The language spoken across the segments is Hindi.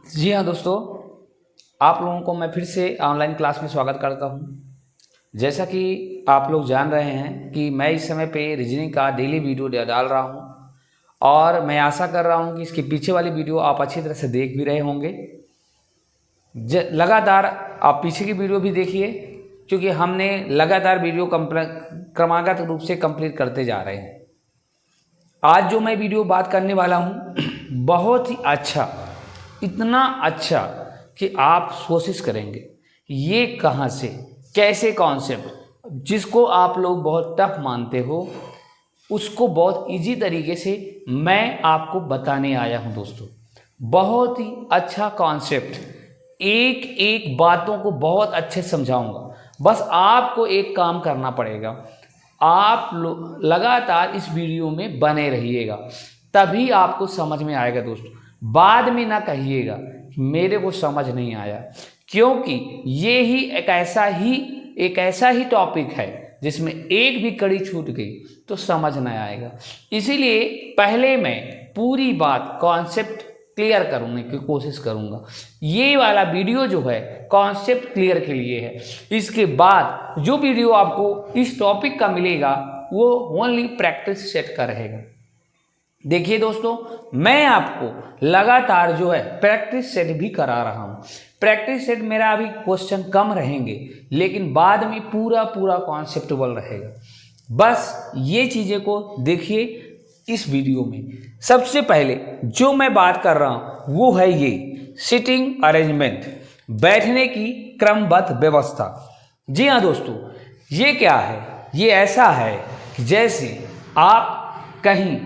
जी हाँ दोस्तों, आप लोगों को मैं फिर से ऑनलाइन क्लास में स्वागत करता हूँ। जैसा कि आप लोग जान रहे हैं कि मैं इस समय पे रीजनिंग का डेली वीडियो डाल रहा हूँ और मैं आशा कर रहा हूँ कि इसके पीछे वाली वीडियो आप अच्छी तरह से देख भी रहे होंगे। लगातार आप पीछे की वीडियो भी देखिए, क्योंकि हमने लगातार वीडियो क्रमागत रूप से कंप्लीट करते जा रहे हैं। आज जो मैं वीडियो बात करने वाला हूँ बहुत ही अच्छा, इतना अच्छा कि आप कोशिश करेंगे ये कहाँ से कैसे कॉन्सेप्ट जिसको आप लोग बहुत टफ मानते हो उसको बहुत इजी तरीके से मैं आपको बताने आया हूँ दोस्तों। बहुत ही अच्छा कॉन्सेप्ट, एक एक बातों को बहुत अच्छे से समझाऊंगा। बस आपको एक काम करना पड़ेगा, आप लोग लगातार इस वीडियो में बने रहिएगा, तभी आपको समझ में आएगा दोस्तों। बाद में ना कहिएगा मेरे को समझ नहीं आया, क्योंकि ये ही एक ऐसा ही टॉपिक है जिसमें एक भी कड़ी छूट गई तो समझ नहीं आएगा। इसीलिए पहले मैं पूरी बात कॉन्सेप्ट क्लियर करने की कोशिश करूंगा। ये वाला वीडियो जो है कॉन्सेप्ट क्लियर के लिए है। इसके बाद जो वीडियो आपको इस टॉपिक का मिलेगा वो ओनली प्रैक्टिस सेट का रहेगा। देखिए दोस्तों, मैं आपको लगातार जो है प्रैक्टिस सेट भी करा रहा हूँ। प्रैक्टिस सेट मेरा अभी क्वेश्चन कम रहेंगे, लेकिन बाद में पूरा कॉन्सेप्टेबल रहेगा। बस ये चीज़ें को देखिए इस वीडियो में। सबसे पहले जो मैं बात कर रहा हूँ वो है ये सिटिंग अरेंजमेंट, बैठने की क्रमबद्ध व्यवस्था। जी हाँ दोस्तों, ये क्या है? ये ऐसा है कि जैसे आप कहीं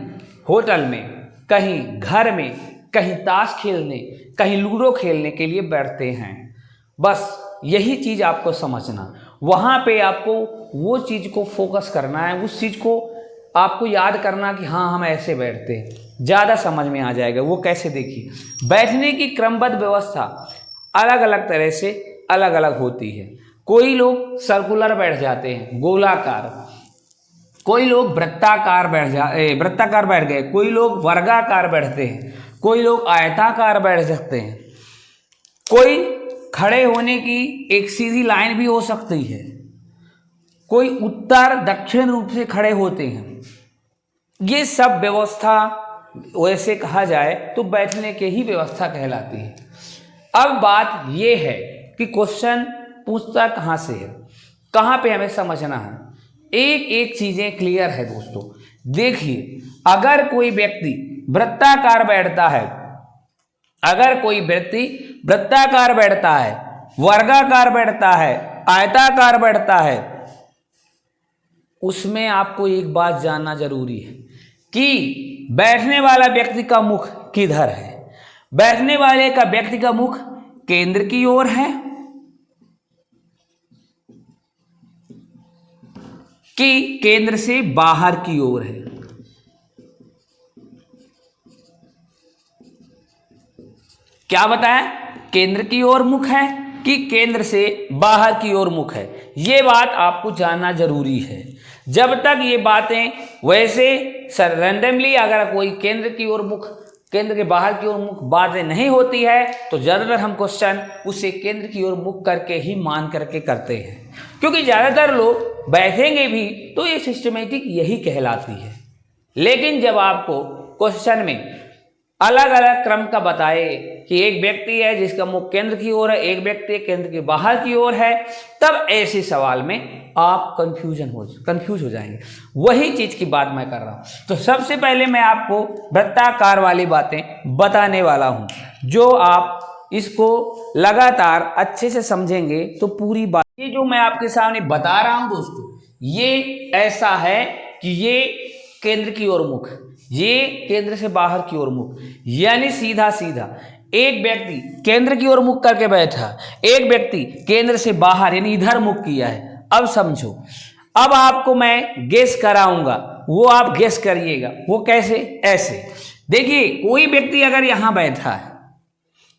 होटल में, कहीं घर में, कहीं ताश खेलने, कहीं लूडो खेलने के लिए बैठते हैं। बस यही चीज़ आपको समझना, वहाँ पे आपको वो चीज़ को फोकस करना है, उस चीज़ को आपको याद करना कि हाँ हम ऐसे बैठते हैं, ज़्यादा समझ में आ जाएगा। वो कैसे? देखिए, बैठने की क्रमबद्ध व्यवस्था अलग अलग तरह से अलग अलग होती है। कोई लोग सर्कुलर बैठ जाते हैं, गोलाकार, कोई लोग वृत्ताकार बैठ गए, कोई लोग वर्गाकार बैठते हैं, कोई लोग आयताकार बैठ सकते हैं, कोई खड़े होने की एक सीधी लाइन भी हो सकती है, कोई उत्तर दक्षिण रूप से खड़े होते हैं। ये सब व्यवस्था वैसे कहा जाए तो बैठने के ही व्यवस्था कहलाती है। अब बात ये है कि क्वेश्चन पूछता कहाँ से है, कहाँ पे हमें समझना है। एक एक चीजें क्लियर है दोस्तों। देखिए, अगर कोई व्यक्ति वृत्ताकार बैठता है, अगर कोई व्यक्ति वृत्ताकार बैठता है, वर्गाकार बैठता है, आयताकार बैठता है, उसमें आपको एक बात जानना जरूरी है कि बैठने वाला व्यक्ति का मुख किधर है। बैठने वाले का व्यक्ति का मुख केंद्र की ओर है कि केंद्र से बाहर की ओर है। क्या बताया? केंद्र की ओर मुख है कि केंद्र से बाहर की ओर मुख है। ये बात आपको जानना जरूरी है। जब तक ये बातें वैसे रैंडमली अगर कोई केंद्र की ओर मुख, केंद्र के बाहर की ओर मुख बातें नहीं होती है तो ज़्यादातर हम क्वेश्चन उसे केंद्र की ओर मुख करके ही मान करके करते हैं, क्योंकि ज़्यादातर लोग बैठेंगे भी तो ये सिस्टमेटिक यही कहलाती है। लेकिन जब आपको क्वेश्चन में अलग अलग क्रम का बताए कि एक व्यक्ति है जिसका मुख केंद्र की ओर है, एक व्यक्ति केंद्र के बाहर की ओर है, तब ऐसे सवाल में आप कंफ्यूज हो जाएंगे। वही चीज की बात मैं कर रहा हूं। तो सबसे पहले मैं आपको वृत्ताकार वाली बातें बताने वाला हूं, जो आप इसको लगातार अच्छे से समझेंगे तो पूरी बात, ये जो मैं आपके सामने बता रहा हूं दोस्तों, ये ऐसा है कि ये केंद्र की ओर मुख, ये केंद्र से बाहर की ओर मुख, यानी सीधा सीधा एक व्यक्ति केंद्र की ओर मुख करके बैठा, एक व्यक्ति केंद्र से बाहर यानी इधर मुख किया है। अब समझो, अब आपको मैं गेस कराऊंगा, वो आप गेस करिएगा। वो कैसे? ऐसे देखिए, कोई व्यक्ति अगर यहां बैठा है,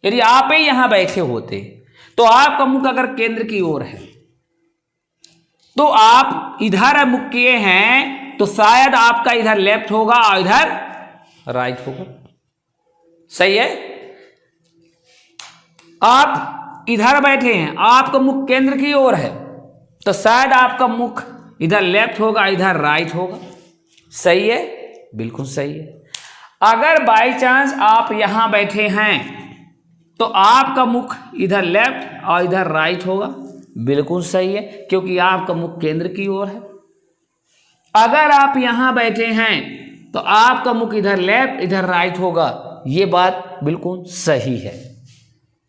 यदि आप ही यहां बैठे होते तो आपका मुख अगर केंद्र की ओर है तो आप इधर मुख किए हैं तो शायद आपका इधर लेफ्ट होगा और इधर राइट होगा। सही है? आप इधर बैठे हैं, आपका मुख केंद्र की ओर है, तो शायद आपका मुख इधर लेफ्ट होगा, इधर राइट होगा। सही है, बिल्कुल सही है। अगर बाई चांस आप यहां बैठे हैं तो आपका मुख इधर लेफ्ट और इधर राइट होगा। बिल्कुल सही है, क्योंकि आपका मुख केंद्र की ओर है। अगर आप यहां बैठे हैं तो आपका मुख इधर लेफ्ट इधर राइट होगा। ये बात बिल्कुल सही है।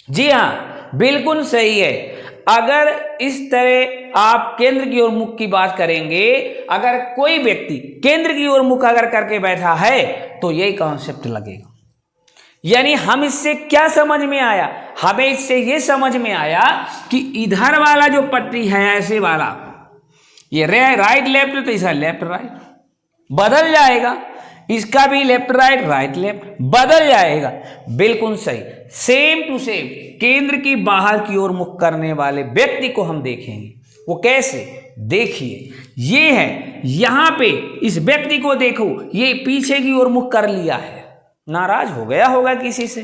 जी हाँ, बिल्कुल सही है। अगर इस तरह आप केंद्र की ओर मुख की बात करेंगे, अगर कोई व्यक्ति केंद्र की ओर मुख अगर करके बैठा है तो यही कॉन्सेप्ट लगेगा। यानी हम इससे क्या समझ में आया, हमें इससे यह समझ में आया कि इधर वाला जो पट्टी है ऐसे वाला, ये राइट लेफ्ट, तो इसका लेफ्ट राइट बदल जाएगा, इसका भी लेफ्ट राइट राइट लेफ्ट बदल जाएगा। बिल्कुल सही, सेम टू सेम केंद्र की बाहर की ओर मुख करने वाले व्यक्ति को हम देखेंगे। वो कैसे, देखिए ये है, यहां पे इस व्यक्ति को देखो, ये पीछे की ओर मुख कर लिया है, नाराज हो गया होगा किसी से,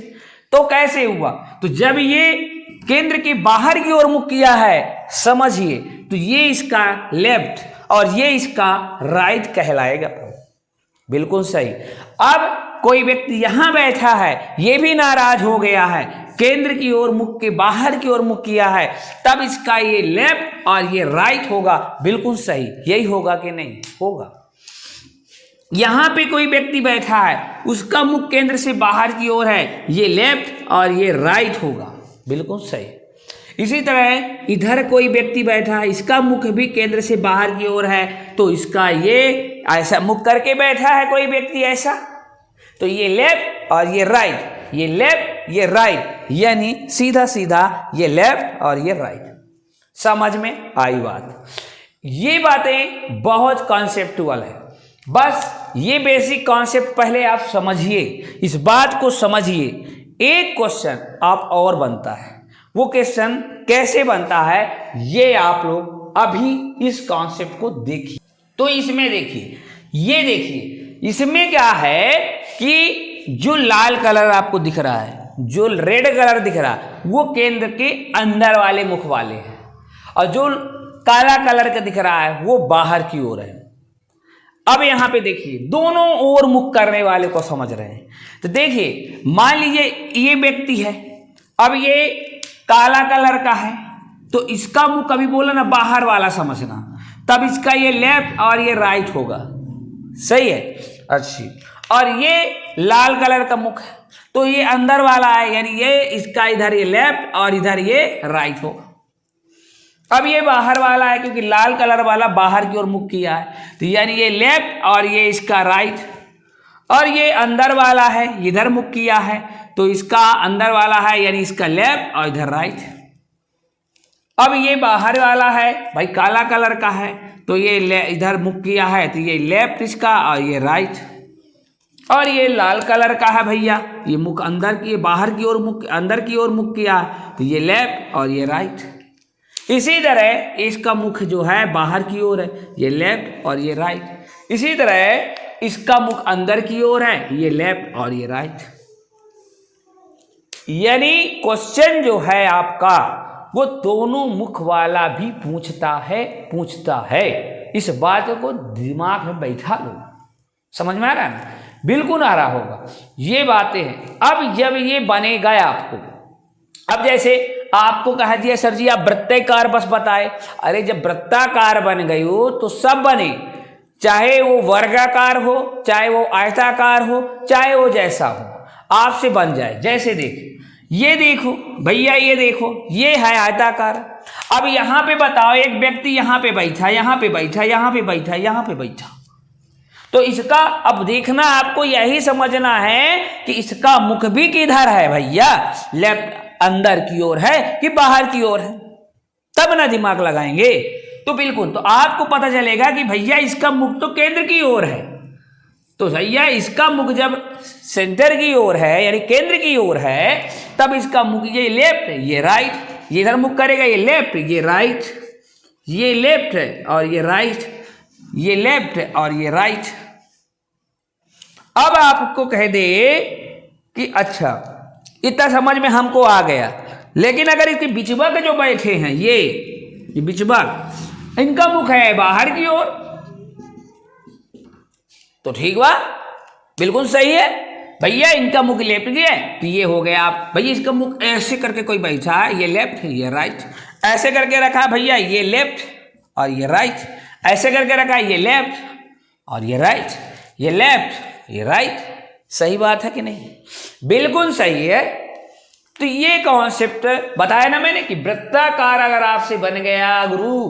तो कैसे हुआ, तो जब ये केंद्र के बाहर की ओर मुख किया है, समझिए, तो ये इसका लेफ्ट और ये इसका राइट कहलाएगा। बिल्कुल सही। अब कोई व्यक्ति यहां बैठा है, ये भी नाराज हो गया है, केंद्र की ओर मुख के बाहर की ओर मुख किया है, तब इसका ये लेफ्ट और ये राइट होगा। बिल्कुल सही, यही होगा कि नहीं होगा। यहां पे कोई व्यक्ति बैठा है, उसका मुख केंद्र से बाहर की ओर है, ये लेफ्ट और ये राइट होगा। बिल्कुल सही। इसी तरह इधर कोई व्यक्ति बैठा है, इसका मुख भी केंद्र से बाहर की ओर है, तो इसका ये ऐसा मुख करके बैठा है कोई व्यक्ति ऐसा, तो ये लेफ्ट और ये राइट, ये लेफ्ट ये राइट, यानी सीधा सीधा ये लेफ्ट और ये राइट। समझ में आई बात। ये बातें बहुत कॉन्सेप्टुअल है, बस ये बेसिक कॉन्सेप्ट पहले आप समझिए, इस बात को समझिए। एक क्वेश्चन आप और बनता है, वो क्वेश्चन कैसे बनता है ये आप लोग अभी इस कॉन्सेप्ट को देखिए। तो इसमें देखिए, ये देखिए, इसमें क्या है कि जो लाल कलर आपको दिख रहा है, जो रेड कलर दिख रहा है, वो केंद्र के अंदर वाले मुख वाले हैं, और जो काला कलर का दिख रहा है वो बाहर की ओर है। अब यहां पे देखिए, दोनों ओर मुख करने वाले को समझ रहे हैं। तो देखिए, मान लीजिए ये व्यक्ति है, अब ये काला कलर का है, तो इसका मुख कभी बोला ना बाहर वाला समझना, तब इसका ये लेफ्ट और ये राइट होगा। सही है, अच्छी। और ये लाल कलर का मुख है, तो ये अंदर वाला है, यानी ये इसका इधर ये लेफ्ट और इधर ये राइट होगा। अब ये बाहर वाला है, क्योंकि लाल कलर वाला बाहर की ओर मुख किया है, तो यानी ये लेफ्ट और ये इसका राइट। और ये अंदर वाला है, इधर मुख किया है, तो इसका अंदर वाला है, यानी इसका लेफ्ट और इधर राइट। अब ये बाहर वाला है भाई, काला कलर का है, तो ये इधर मुख किया है, तो ये लेफ्ट इसका और ये राइट। और ये लाल कलर का है भैया, ये मुख अंदर की बाहर की ओर मुख, अंदर की ओर मुख किया है, तो ये लेफ्ट और ये राइट। इसी तरह इसका मुख जो है बाहर की ओर है, ये लेफ्ट और ये राइट। इसी तरह इसका मुख अंदर की ओर है, ये लेफ्ट और ये राइट। यानी क्वेश्चन जो है आपका वो दोनों मुख वाला भी पूछता है। इस बात को दिमाग में बैठा लो, समझ में आ रहा है ना? बिल्कुल आ रहा होगा, ये बातें हैं। अब जब ये बनेगा आपको, अब जैसे आपको कहा दिया सर जी आप वृत्ताकार बस बताए, अरे जब वृत्ताकार बन गई हो तो सब बने, चाहे वो वर्गाकार हो, चाहे वो आयताकार हो, चाहे वो जैसा हो, आपसे बन जाए। जैसे देखिए, ये देखो भैया, ये देखो, ये है आयताकार। अब यहां पे बताओ, एक व्यक्ति यहां पे बैठा, यहां पे बैठा, यहां पे बैठा, यहां पे बैठा, तो इसका अब देखना आपको यही समझना है कि इसका मुख भी किधर है भैया, लेफ्ट अंदर की ओर है कि बाहर की ओर है, तब ना दिमाग लगाएंगे। तो बिल्कुल, तो आपको पता चलेगा कि भैया इसका मुख तो केंद्र की ओर है, तो भैया इसका मुख जब सेंटर की ओर है यानी केंद्र की ओर है, तब इसका मुख ये लेफ्ट ये राइट, ये इधर मुख करेगा, ये लेफ्ट ये राइट, ये लेफ्ट है और ये राइट, ये लेफ्ट है और ये राइट। अब आपको कह दे कि अच्छा इतना समझ में हमको आ गया, लेकिन अगर इसके बिचबक जो बैठे हैं ये बिचबक, इनका मुख है बाहर की ओर, तो ठीक बा, बिल्कुल सही है भैया। इनका मुख लेफ्ट गया तो ये हो गया आप भैया, इसका मुख ऐसे करके कोई बैठा है, ये लेफ्ट ये राइट, ऐसे करके रखा है भैया ये लेफ्ट और ये राइट, ऐसे करके रखा है ये लेफ्ट और ये राइट, ये लेफ्ट ये राइट। सही बात है कि नहीं? बिल्कुल सही है। तो ये कॉन्सेप्ट बताया ना मैंने कि वृत्ताकार अगर आपसे बन गया गुरु,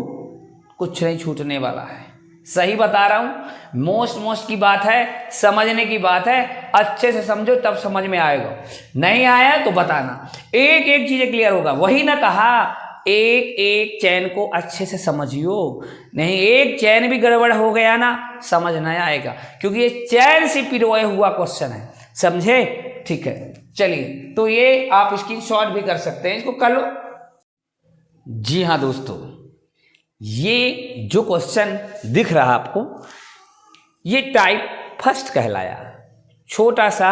कुछ नहीं छूटने वाला है। सही बता रहा हूं, मोस्ट की बात है, समझने की बात है। अच्छे से समझो तब समझ में आएगा, नहीं आया तो बताना, एक एक चीजें क्लियर होगा। वही ना कहा, एक एक चैन को अच्छे से समझियो, नहीं एक चैन भी गड़बड़ हो गया ना समझ नहीं आएगा, क्योंकि ये चैन से पिरोए हुआ क्वेश्चन है, समझे? ठीक है, चलिए, तो ये आप इसकी शॉर्ट भी कर सकते हैं, इसको कर लो। जी हाँ दोस्तों, ये जो क्वेश्चन दिख रहा आपको, ये टाइप फर्स्ट कहलाया, छोटा सा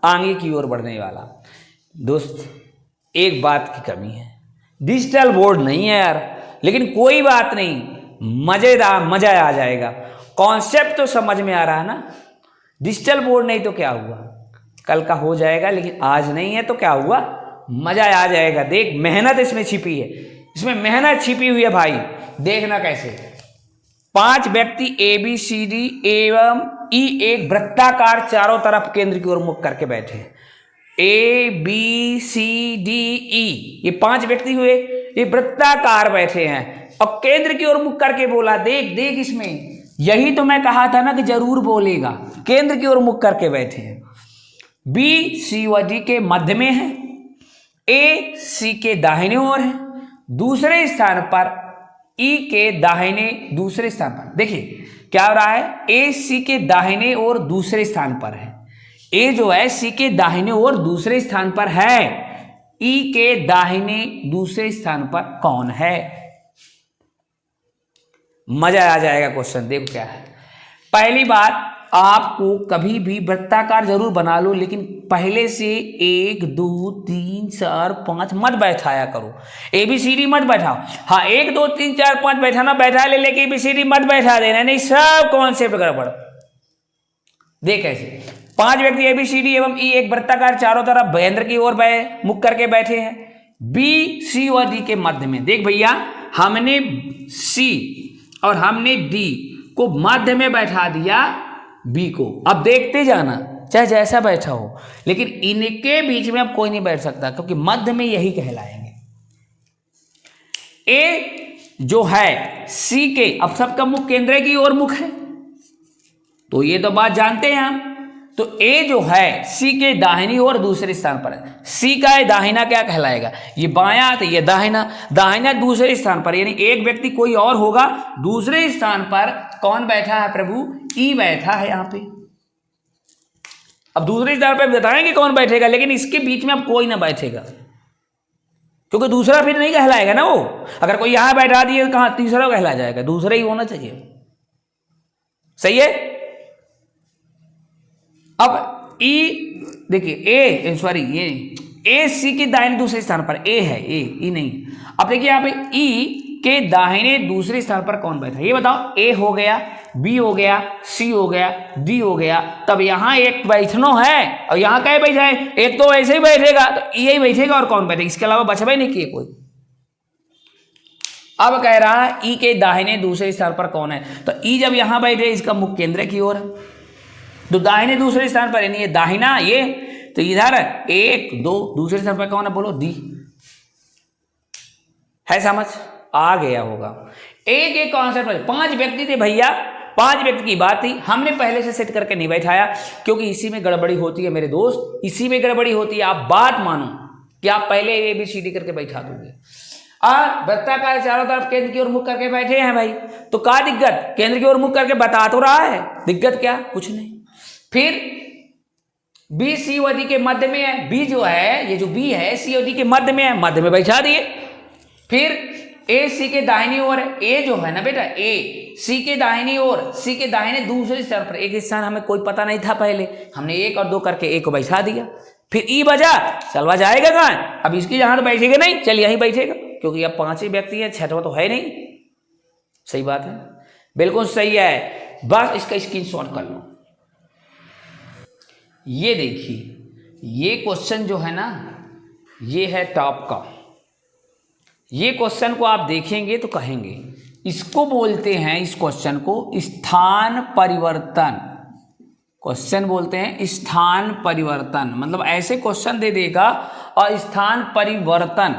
आगे की ओर बढ़ने वाला। दोस्त एक बात की कमी है, डिजिटल बोर्ड नहीं है यार, लेकिन कोई बात नहीं, मजेदार, मजा आ जाएगा। कॉन्सेप्ट तो समझ में आ रहा है ना। डिजिटल बोर्ड नहीं तो क्या हुआ, कल का हो जाएगा, लेकिन आज नहीं है तो क्या हुआ, मजा आ जाएगा। देख मेहनत इसमें छिपी है, इसमें मेहनत छिपी हुई है भाई, देखना कैसे। 5 व्यक्ति ए बी सी डी एवं ई एक वृत्ताकार चारों तरफ केंद्र की ओर मुख करके बैठे। A B C D E, ये 5 व्यक्ति हुए, ये वृत्ताकार बैठे हैं और केंद्र की ओर मुख करके बोला। देख देख इसमें, यही तो मैं कहा था ना कि जरूर बोलेगा, केंद्र की ओर मुख करके बैठे हैं। बी सी व डी के मध्य में है, ए सी के दाहिने ओर है, दूसरे स्थान पर ई के दाहिने दूसरे स्थान पर। देखिए क्या हो रहा है, ए सी के दाहिने और दूसरे स्थान पर है, ए जो है सी के दाहिने और दूसरे स्थान पर है, ई के दाहिने दूसरे स्थान पर कौन है? मजा आ जाएगा क्वेश्चन। देखो क्या है, पहली बात, आपको कभी भी वृत्ताकार जरूर बना लो, लेकिन पहले से 1 2 3 4 5 मत बैठाया करो। ABCD मत बैठाओ। हाँ 1 2 3 4 5 बैठाना बैठा ले, लेकिन ABCD मत बैठा देना, नहीं सब कॉन्सेप्ट गड़बड़। देख ऐसे 5 व्यक्ति ABCD एवं ई एक वृत्ताकार चारों तरफ केंद्र की ओर मुख करके बैठे हैं, बी सी और डी के मध्य में। देख भैया, हमने सी और हमने डी को मध्य में बैठा दिया, बी को। अब देखते जाना, चाहे जैसा बैठा हो, लेकिन इनके बीच में अब कोई नहीं बैठ सकता, क्योंकि मध्य में यही कहलाएंगे। ए जो है सी के, अब सबका मुख केंद्र की ओर मुख है, तो ये तो बात जानते हैं हम। तो ए जो है सी के दाहिनी ओर दूसरे स्थान पर है, सी का दाहिना क्या कहलाएगा, ये बायां, तो ये दाहिना, दाहिना दूसरे स्थान पर, यानी एक व्यक्ति कोई और होगा। दूसरे स्थान पर कौन बैठा है प्रभु, ई बैठा है यहाँ पे। अब दूसरे स्थान पर बताएंगे कौन बैठेगा, लेकिन इसके बीच में अब कोई ना बैठेगा, क्योंकि दूसरा फिर नहीं कहलाएगा ना वो। अगर कोई यहां बैठा दिए, कहां तीसरा कहला जाएगा, दूसरा ही होना चाहिए। सही है। अब ई देखिए, ए सॉरी, ये ए सी के दाहिने दूसरे स्थान पर ए है, ए ई नहीं। अब देखिए यहाँ पे ई के दाहिने दूसरे स्थान पर कौन बैठा, ये बताओ। ए हो गया, बी हो गया, सी हो गया, डी हो गया, तब यहां एक बैठनो है, और यहां क्या बैठा है, एक तो ऐसे ही बैठेगा, तो यही बैठेगा, और कौन बैठेगा, इसके अलावा बचवा ही नहीं किए कोई। अब कह रहा है ई के दाहिने दूसरे स्थान पर कौन है, तो ई जब यहां बैठे, इसका मुख केंद्र की ओर है, तो दाहिने दूसरे स्थान पर, यानी ये दाहिना, ये तो इधर 1 2 दूसरे स्थान पर कौन है, बोलो डी। है समझ आ गया होगा। एक एक कॉन्सेप्ट में 5 व्यक्ति थे भैया, 5 व्यक्ति की बात थी, हमने पहले से सेट करके नहीं बैठाया, क्योंकि इसी में गड़बड़ी होती है मेरे दोस्त, इसी में गड़बड़ी होती है। आप बात मानो कि आप पहले ABCD करके बैठा दोगे, वृत्ताकार चारों तरफ केंद्र की ओर मुख करके बैठे हैं भाई, तो क्या दिक्कत, केंद्र की ओर मुख करके बता तो रहा है, दिक्कत क्या, कुछ नहीं। फिर बी सी और डी के मध्य में है, बी जो है, ये जो बी है सी और डी के मध्य में है, मध्य में बैठा दिए। फिर ए सी के दाहिनी ओर है, ए जो है ना बेटा, ए सी के दाहिनी ओर, सी के दाहिने दूसरे स्थान पर, एक स्थान हमें कोई पता नहीं था पहले, हमने 1 और 2 करके ए को बैठा दिया। फिर ई बजा, चलवा जाएगा कहाँ? अब इसकी यहाँ तो बैठेगा नहीं, चल यहीं बैठेगा, क्योंकि अब 5 ही व्यक्ति हैं, 6वां तो है नहीं। सही बात है, बिल्कुल सही है। बस इसका स्क्रीनशॉट कर लो। ये देखिए, ये क्वेश्चन जो है ना, ये है टॉप का। ये क्वेश्चन को आप देखेंगे तो कहेंगे, इसको बोलते हैं, इस क्वेश्चन को स्थान परिवर्तन। क्वेश्चन बोलते हैं स्थान परिवर्तन, मतलब ऐसे क्वेश्चन दे देगा और स्थान परिवर्तन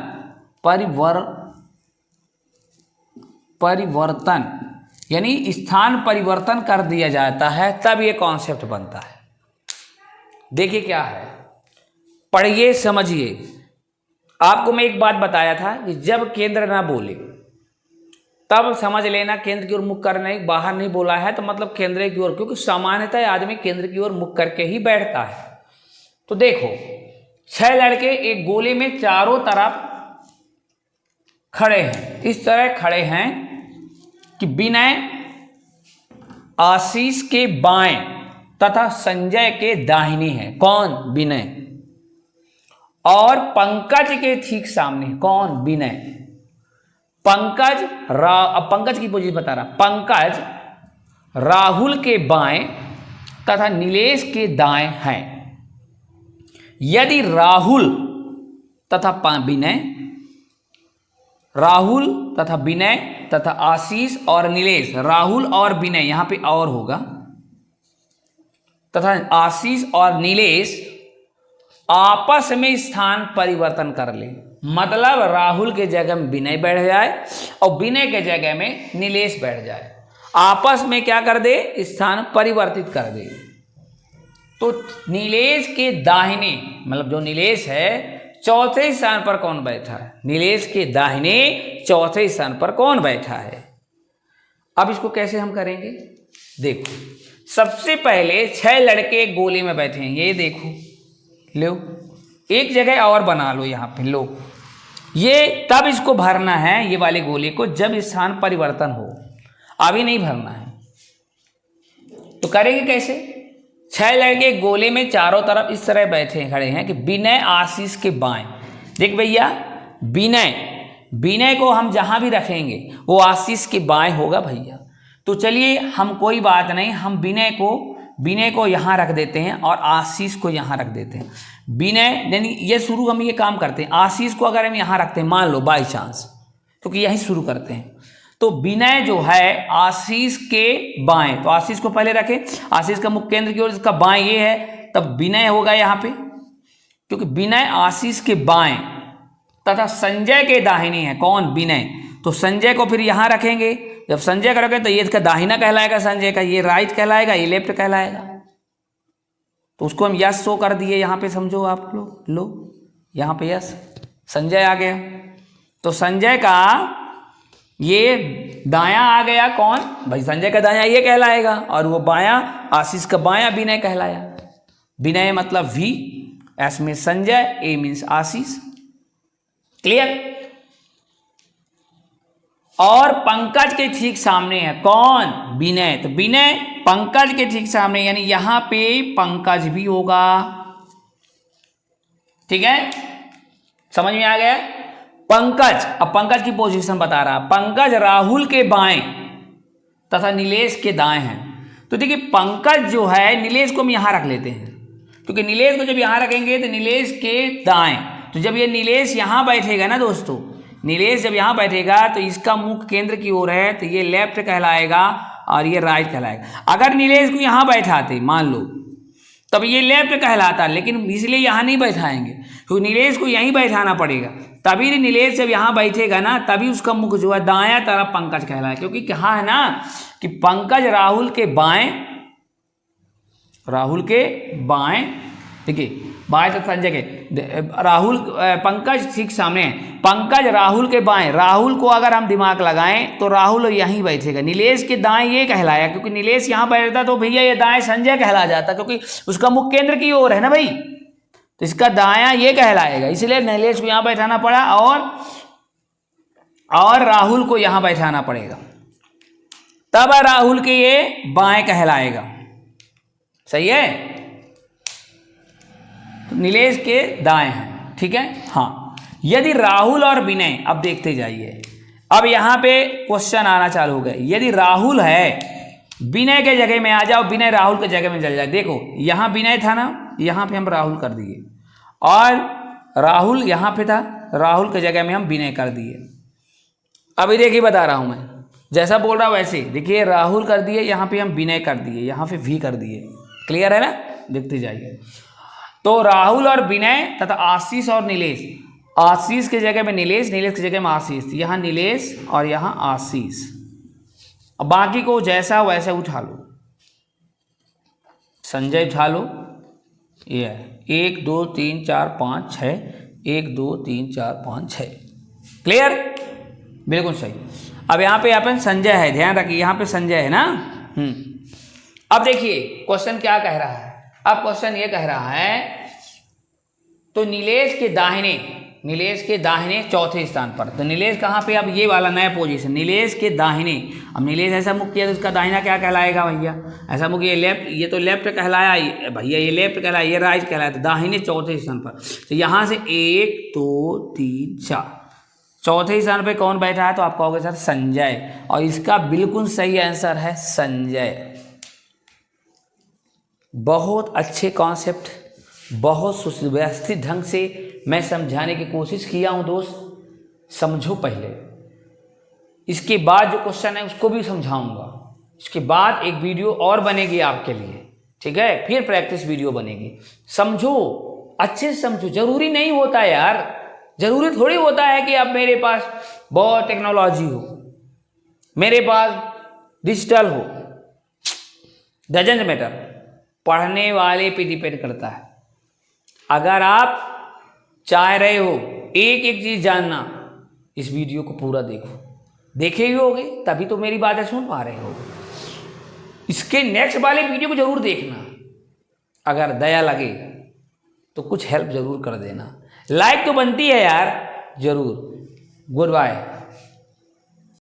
परिवर्तन यानी स्थान परिवर्तन कर दिया जाता है, तब ये कॉन्सेप्ट बनता है। देखिए क्या है, पढ़िए समझिए। आपको मैं एक बात बताया था कि जब केंद्र ना बोले तब समझ लेना केंद्र की ओर मुख करना, बाहर नहीं बोला है तो मतलब केंद्र की ओर, क्योंकि सामान्यतः आदमी केंद्र की ओर मुख करके ही बैठता है। तो देखो, 6 लड़के एक गोले में चारों तरफ खड़े हैं, इस तरह खड़े हैं कि विनय आशीष के बाएं तथा संजय के दाहिने है। कौन? विनय। और पंकज के ठीक सामने कौन? विनय। पंकज अब पंकज की पोजीशन बता रहा, पंकज राहुल के बाएं तथा नीलेश के दाएं हैं। यदि राहुल तथा विनय, राहुल तथा विनय तथा आशीष और नीलेश, राहुल और विनय यहां पे और होगा, तथा आशीष और नीलेश आपस में स्थान परिवर्तन कर ले, मतलब राहुल के जगह में विनय बैठ जाए और विनय के जगह में नीलेश बैठ जाए, आपस में क्या कर दे? स्थान परिवर्तित कर दे। तो नीलेश के दाहिने, मतलब जो नीलेश है, चौथे स्थान पर कौन बैठा है? नीलेश के दाहिने चौथे स्थान पर कौन बैठा है? अब इसको कैसे हम करेंगे? देखो, सबसे पहले 6 लड़के एक गोले में बैठे हैं, ये देखो, लो एक जगह और बना लो यहाँ पे, लो ये, तब इसको भरना है ये वाले गोले को जब स्थान परिवर्तन हो, अभी नहीं भरना है। तो करेंगे कैसे? 6 लड़के गोले में चारों तरफ इस तरह बैठे खड़े हैं कि विनय आशीष के बाएं। देख भैया, विनय को हम जहां भी रखेंगे वो आशीष के बाएं होगा भैया। तो चलिए, हम कोई बात नहीं, हम विनय को यहां रख देते हैं और आशीष को यहां रख देते हैं। विनय यानी ये शुरू हम ये काम करते हैं, आशीष को अगर हम यहां रखते हैं, मान लो बाई चांस, क्योंकि यही शुरू करते हैं, तो विनय जो है आशीष के बाएं, तो आशीष को पहले रखें, आशीष का मुख्य केंद्र की ओर इसका बाएं ये है, तब विनय होगा यहां पे, क्योंकि विनय आशीष के बाएं तथा संजय के दाहिने है। कौन? विनय। तो संजय को फिर यहां रखेंगे, जब संजय का रखें तो ये इसका दाहिना कहलाएगा, संजय का ये राइट कहलाएगा, ये लेफ्ट कहलाएगा। तो उसको हम यस शो कर दिए यहां पे, समझो आप लोग, लो यहां पे यस, संजय आ गया। तो संजय का ये दायां आ गया, कौन भाई? संजय का दायां ये कहलाएगा, और वो बायां आशीष का बायां विनय कहलाया। विनय मतलब वी, एस में संजय, ए मीन्स आशीष। क्लियर? और पंकज के ठीक सामने है कौन? विनय। तो विनय पंकज के ठीक सामने, यानी यहां पे पंकज भी होगा। ठीक है, समझ में आ गया? पंकज, अब पंकज की पोजीशन बता रहा, पंकज राहुल के बाएं तथा नीलेश के दाएं हैं। तो देखिए, पंकज जो है, नीलेश को हम यहां रख लेते हैं, क्योंकि नीलेश को जब यहां रखेंगे तो नीलेश के दाएं, तो जब ये नीलेश यहां बैठेगा ना दोस्तों, नीलेश जब यहां बैठेगा तो इसका मुख केंद्र की ओर है, तो ये लेफ्ट कहलाएगा और ये राइट कहलाएगा। अगर नीलेश को यहां बैठाते मान लो, तब ये लेफ्ट कहलाता, लेकिन इसलिए यहां नहीं बैठाएंगे, क्योंकि नीलेश को यहीं बैठाना पड़ेगा, तभी नीलेश जब यहां बैठेगा ना, तभी उसका मुख जो है दायां तरफ पंकज कहलाएगा। क्योंकि कहा है ना कि पंकज राहुल के बाएं, देखिए बाएं तो संजय के, राहुल पंकज ठीक सामने है, पंकज राहुल के बाएं, राहुल को अगर हम दिमाग लगाएं तो राहुल यहीं बैठेगा, नीलेश के दाएं ये कहलाया, क्योंकि नीलेश यहां बैठता तो भैया ये दाएं संजय कहला जाता, क्योंकि उसका मुख केंद्र की ओर है ना भाई, तो इसका दायां ये कहलाएगा, इसलिए नीलेश को यहां बैठाना पड़ा और राहुल को यहां बैठाना पड़ेगा, तब राहुल के ये बाएं कहलाएगा। सही है? तो नीलेश के दाएं हैं, ठीक है। हाँ, यदि राहुल और विनय, अब देखते जाइए, अब यहाँ पे क्वेश्चन आना चालू हो गए। यदि राहुल है, विनय के जगह में आ जाओ, विनय राहुल के जगह में चल जाए। देखो यहाँ विनय था ना, यहाँ पे हम राहुल कर दिए, और राहुल यहाँ पे था, राहुल के जगह में हम विनय कर दिए। अभी देखिए बता रहा हूँ मैं, जैसा बोल रहा हूँ वैसे। देखिए राहुल कर दिए, यहाँ पे हम विनय कर दिए, यहाँ पे वी कर दिए। क्लियर है ना, देखते जाइए। तो राहुल और विनय तथा आशीष और नीलेश, आशीष की जगह में नीलेश, नीलेश की जगह में आशीष, यहाँ नीलेश और यहाँ आशीष। अब बाकी को जैसा वैसे उठा लो, संजय उठा लो, ये 1 2 3 4 5 6, 1 2 3 4 5 6। क्लियर, बिल्कुल सही। अब यहाँ पे अपन संजय है, ध्यान रखिए यहाँ पे संजय है ना। अब देखिए क्वेश्चन क्या कह रहा है। अब क्वेश्चन ये कह रहा है, तो नीलेश के दाहिने, नीलेश के दाहिने चौथे स्थान पर, तो नीलेश कहाँ पे, अब ये वाला नया पोजीशन, नीलेश के दाहिने। अब नीलेश ऐसा मुख किया तो उसका दाहिना क्या कहलाएगा भैया, ऐसा मुख, ये लेफ्ट, ये तो लेफ्ट कहलाया भैया, ये लेफ्ट कहलाया, ये राइट कहलाया, तो दाहिने चौथे स्थान पर। तो यहाँ से 1 2 3 4, चौथे स्थान पे कौन बैठा है, तो आप कहोगे सर संजय, और इसका बिल्कुल सही आंसर है संजय। बहुत अच्छे कॉन्सेप्ट, बहुत सुव्यवस्थित ढंग से मैं समझाने की कोशिश किया हूं दोस्त, समझो पहले, इसके बाद जो क्वेश्चन है उसको भी समझाऊंगा। इसके बाद एक वीडियो और बनेगी आपके लिए, ठीक है, फिर प्रैक्टिस वीडियो बनेगी। समझो, अच्छे से समझो। जरूरी नहीं होता यार, जरूरी थोड़ी होता है कि अब मेरे पास बहुत टेक्नोलॉजी हो, मेरे पास डिजिटल हो, डजंट मैटर। पढ़ने वाले पे डिपेंड करता है। अगर आप चाह रहे हो एक एक चीज जानना, इस वीडियो को पूरा देखो, देखे ही होगे तभी तो मेरी बातें सुन पा रहे हो। इसके नेक्स्ट वाले वीडियो को जरूर देखना। अगर दया लगे तो कुछ हेल्प जरूर कर देना, लाइक तो बनती है यार, जरूर। Good bye.